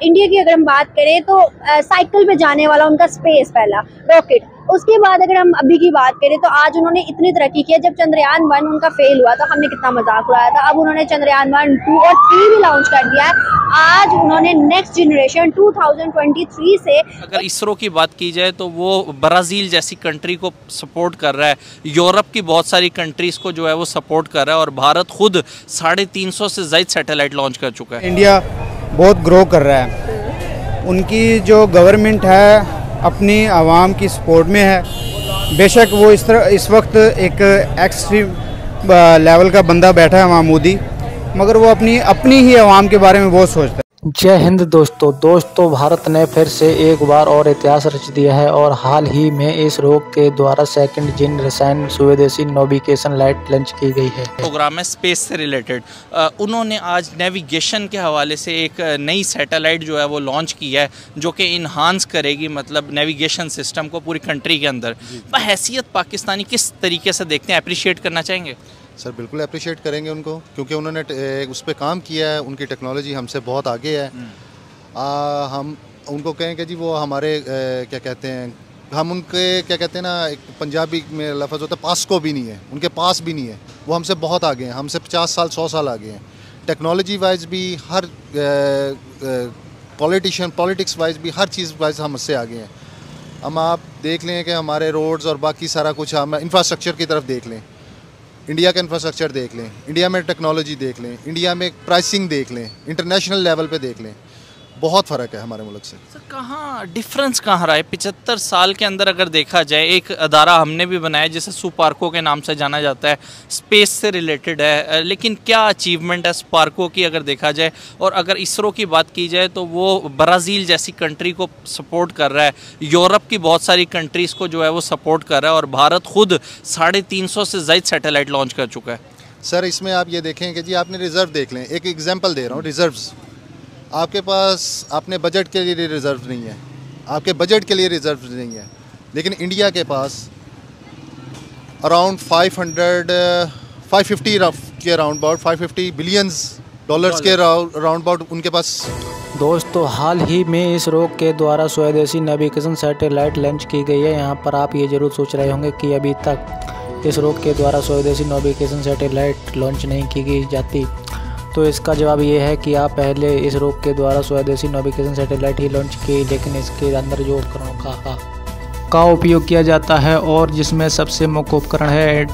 India की अगर हम बात करें तो साइकिल पे जाने वाला उनका स्पेस पहला रॉकेट, उसके बाद अगर हम अभी की बात करें तो आज उन्होंने इतनी तरक्की की है। जब चंद्रयान 1 उनका फेल हुआ था हमने कितना मजाक उड़ाया था, अब उन्होंने चंद्रयान 1, 2 और 3 भी लॉन्च कर दिया है। आज उन्होंने नेक्स्ट जनरेशन 2023 से, अगर इसरो की बात की जाए तो वो ब्राज़ील जैसी कंट्री को सपोर्ट कर रहा है, यूरोप की बहुत सारी कंट्रीज को जो है वो सपोर्ट कर रहा है, और भारत खुद 350 से ज़ायद सैटेलाइट लॉन्च कर चुका है। इंडिया बहुत ग्रो कर रहा है, उनकी जो गवर्नमेंट है अपनी आवाम की सपोर्ट में है। बेशक वो इस वक्त एक एक्सट्रीम लेवल का बंदा बैठा है वहाँ मोदी, मगर वो अपनी ही आवाम के बारे में बहुत सोचता है। जय हिंद दोस्तों, भारत ने फिर से एक बार और इतिहास रच दिया है और हाल ही में इसरो के द्वारा सेकंड जनरेशन स्वदेशी नेविगेशन लाइट लॉन्च की गई है। प्रोग्राम है स्पेस से रिलेटेड, उन्होंने आज नेविगेशन के हवाले से एक नई सैटेलाइट जो है वो लॉन्च की है, जो कि इन्हांस करेगी मतलब नेविगेशन सिस्टम को पूरी कंट्री के अंदर। बहैसियत पाकिस्तानी किस तरीके से देखते हैं, अप्रिशिएट करना चाहेंगे? सर बिल्कुल अप्रिशिएट करेंगे उनको, क्योंकि उन्होंने उस पर काम किया है, उनकी टेक्नोलॉजी हमसे बहुत आगे है। हम उनको कहें कि जी वो हमारे क्या कहते हैं, हम उनके क्या कहते हैं ना, एक पंजाबी में लफ्ज़ होता है पास भी नहीं है, उनके पास भी नहीं है, वो हमसे बहुत आगे हैं, हमसे 50 साल 100 साल आगे हैं। टेक्नोलॉजी वाइज भी, हर पॉलिटिक्स वाइज भी, हर चीज़ वाइज हमसे आगे हैं। हम आप देख लें कि हमारे रोड्स और बाकी सारा कुछ, हम इंफ्रास्ट्रक्चर की तरफ देख लें, इंडिया का इंफ्रास्ट्रक्चर देख लें, इंडिया में टेक्नोलॉजी देख लें, इंडिया में प्राइसिंग देख लें, इंटरनेशनल लेवल पे देख लें, बहुत फ़र्क है हमारे मुल्क से। सर कहाँ डिफरेंस कहाँ रहा है? 75 साल के अंदर अगर देखा जाए, एक अदारा हमने भी बनाया जिसे सुपार्को के नाम से जाना जाता है, स्पेस से रिलेटेड है, लेकिन क्या अचीवमेंट है सुपार्को की अगर देखा जाए? और अगर इसरो की बात की जाए तो वो ब्राज़ील जैसी कंट्री को सपोर्ट कर रहा है, यूरोप की बहुत सारी कंट्रीज़ को जो है वो सपोर्ट कर रहा है, और भारत खुद 350 से ज़ायद सैटेलाइट लॉन्च कर चुका है। सर इसमें आप ये देखें कि जी आपने रिज़र्व देख लें, एक एग्जाम्पल दे रहा हूँ, रिज़र्व्स आपके पास अपने बजट के लिए रिज़र्व नहीं है, आपके बजट के लिए रिज़र्व नहीं है, लेकिन इंडिया के पास अराउंड 550 के अराउंड अबाउट 550 बिलियंस डॉलर्स के अराउंड अबाउट उनके पास। दोस्तों हाल ही में इसरो के द्वारा स्वदेशी नेविगेशन सैटेलाइट लॉन्च की गई है। यहाँ पर आप ये जरूर सोच रहे होंगे कि अभी तक इसरो के द्वारा स्वदेशी नेविगेशन सैटेलाइट लॉन्च नहीं की जाती, तो इसका जवाब ये है कि आप पहले इसरो के द्वारा स्वदेशी नेविगेशन सैटेलाइट ही लॉन्च की, लेकिन इसके अंदर जो उपकरणों का उपयोग किया जाता है और जिसमें सबसे मुख्य उपकरण है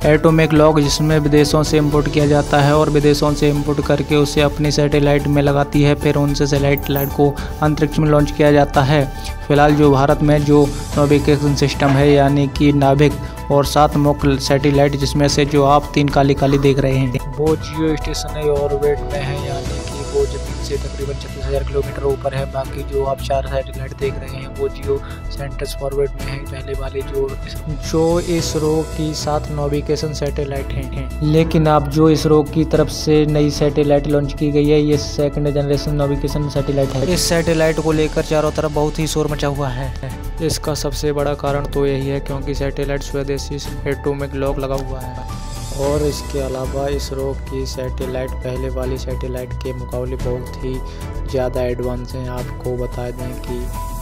एटॉमिक क्लॉक, जिसमें विदेशों से इंपोर्ट किया जाता है और विदेशों से इंपोर्ट करके उसे अपनी सैटेलाइट में लगाती है, फिर उनसे सैटेलाइट को अंतरिक्ष में लॉन्च किया जाता है। फिलहाल जो भारत में जो नेविगेशन सिस्टम है यानी कि नाभिक और 7 मुख्य सैटेलाइट, जिसमें से जो आप 3 काली काली देख रहे हैं वो जियो स्टेशनरी ऑर्बिट में है, यानी कि वो जमीन से तकरीबन 36,000 किलोमीटर ऊपर है। बाकी जो आप 4 सैटेलाइट देख रहे हैं वो जियो सेंटर्स ऑर्बिट में है। पहले वाली जो इसरो की 7 नेविगेशन सैटेलाइट हैं, लेकिन अब जो इसरो की तरफ से नई सैटेलाइट लॉन्च की गई है ये सेकंड जनरेशन नेविगेशन सैटेलाइट है। इस सैटेलाइट को लेकर चारों तरफ बहुत ही शोर मचा हुआ है। इसका सबसे बड़ा कारण तो यही है क्योंकि सैटेलाइट स्वदेशी एटॉमिक क्लॉक लगा हुआ है, और इसके अलावा इसरो की सैटेलाइट पहले वाली सैटेलाइट के मुकाबले बहुत ही ज़्यादा एडवांस हैं। आपको बता दें कि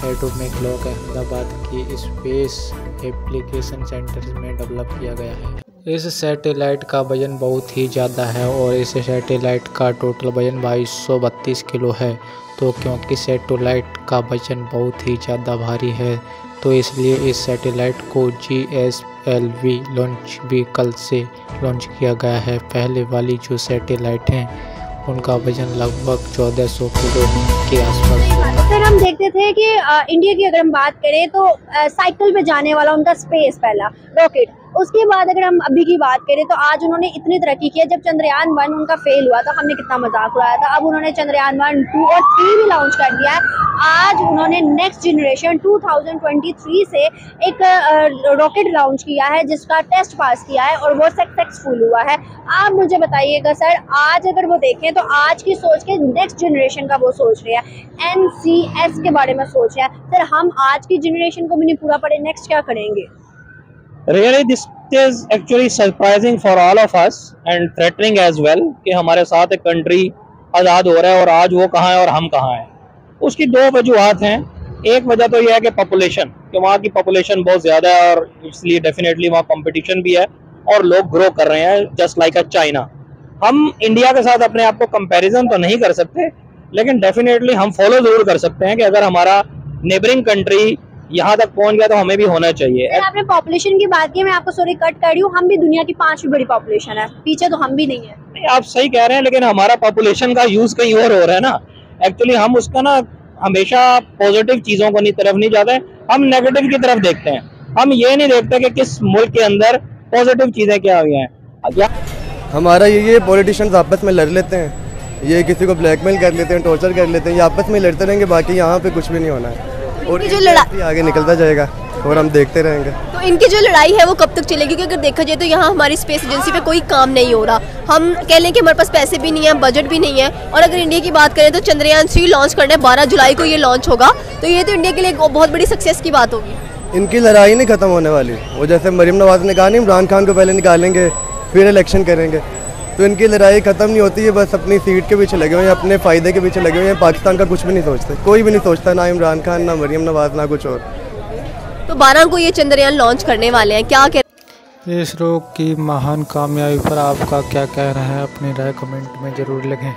एटॉमिक क्लॉक अहमदाबाद की स्पेस एप्लीकेशन सेंटर में डेवलप किया गया है। इस सैटेलाइट का वजन बहुत ही ज़्यादा है और इस सैटेलाइट का टोटल वजन 2232 किलो है। तो क्योंकि सैटेलाइट का वजन बहुत ही ज़्यादा भारी है, तो इसलिए इस सैटेलाइट को GSLV लॉन्च व्हीकल से लॉन्च किया गया है। पहले वाली जो सैटेलाइट हैं उनका वजन लगभग 1400 किलो के आसपास होता है। फिर हम देखते थे कि इंडिया की अगर हम बात करें तो साइकिल पे जाने वाला उनका स्पेस पहला रॉकेट, उसके बाद अगर हम अभी की बात करें तो आज उन्होंने इतनी तरक्की की है। जब चंद्रयान 1 उनका फेल हुआ था हमने कितना मजाक उड़ाया था, अब उन्होंने चंद्रयान 1, 2 और 3 भी लॉन्च कर दिया है। आज उन्होंने नेक्स्ट जनरेशन 2023 से एक रॉकेट लॉन्च किया है जिसका टेस्ट पास किया है और वो सक्सेसफुल हुआ है। आप मुझे बताइएगा सर, आज अगर वो देखें तो आज की सोच के नेक्स्ट जनरेशन का वो सोच रहे हैं, NCS के बारे में सोच रहे हैं। सर हम आज की जनरेशन को भी नहीं पूरा पढ़े, नेक्स्ट क्या करेंगे? Really, this is actually surprising for all of us and threatening as well कि हमारे साथ एक कंट्री आज़ाद हो रहा है और आज वो कहाँ है और हम कहाँ हैं। उसकी दो वजूहत हैं। एक वजह तो यह है कि पॉपुलेशन, कि वहाँ की पॉपुलेशन बहुत ज़्यादा है और इसलिए डेफिनेटली वहाँ कंपटीशन भी है और लोग ग्रो कर रहे हैं जस्ट लाइक अ चाइना। हम इंडिया के साथ अपने आप को कंपैरिजन तो नहीं कर सकते, लेकिन डेफिनेटली हम फॉलो जरूर कर सकते हैं कि अगर हमारा नेबरिंग कंट्री यहाँ तक पहुँच गया तो हमें भी होना चाहिए। फिर आपने पॉपुलेशन की बात की, मैं आपको सॉरी कट कर रही हूँ, हम भी दुनिया की 5वीं बड़ी पॉपुलेशन है, पीछे तो हम भी नहीं है। नहीं, आप सही कह रहे हैं, लेकिन हमारा पॉपुलेशन का यूज कहीं और हो रहा है ना। एक्चुअली हम उसका ना हमेशा पॉजिटिव चीजों को तरफ नहीं जाते, हम नेगेटिव की तरफ देखते हैं। हम ये नहीं देखते कि किस मुल्क के अंदर पॉजिटिव चीजें क्या हुई हैं। हमारा ये पॉलिटिशियंस आपस में लड़ लेते हैं, ये किसी को ब्लैकमेल कर लेते हैं, टॉर्चर कर लेते हैं, ये आपस में लड़ते रहेंगे, बाकी यहाँ पे कुछ भी नहीं होना है और जो लड़ाई आगे निकलता जाएगा और हम देखते रहेंगे। तो इनकी जो लड़ाई है वो कब तक चलेगी? क्योंकि अगर देखा जाए तो यहाँ हमारी स्पेस एजेंसी पे कोई काम नहीं हो रहा। हम कह लें कि हमारे पास पैसे भी नहीं है, बजट भी नहीं है, और अगर इंडिया की बात करें तो चंद्रयान 3 लॉन्च करना है, 12 जुलाई को ये लॉन्च होगा, तो ये तो इंडिया के लिए एक बहुत बड़ी सक्सेस की बात होगी। इनकी लड़ाई नहीं खत्म होने वाली। वो जैसे मरीम नवाज ने कहा नहीं, इमरान खान को पहले निकालेंगे फिर इलेक्शन करेंगे, तो इनकी लड़ाई खत्म नहीं होती है। बस अपनी सीट के पीछे लगे हुए हैं, अपने फायदे के पीछे लगे हुए हैं। पाकिस्तान का कुछ भी नहीं सोचते, कोई भी नहीं सोचता, ना इमरान खान, ना मरीम नवाज, ना कुछ और। तो 12 को ये चंद्रयान लॉन्च करने वाले हैं, क्या कह इसरो की महान कामयाबी पर आपका क्या कहना है? अपनी राय कमेंट में जरूर लिखें।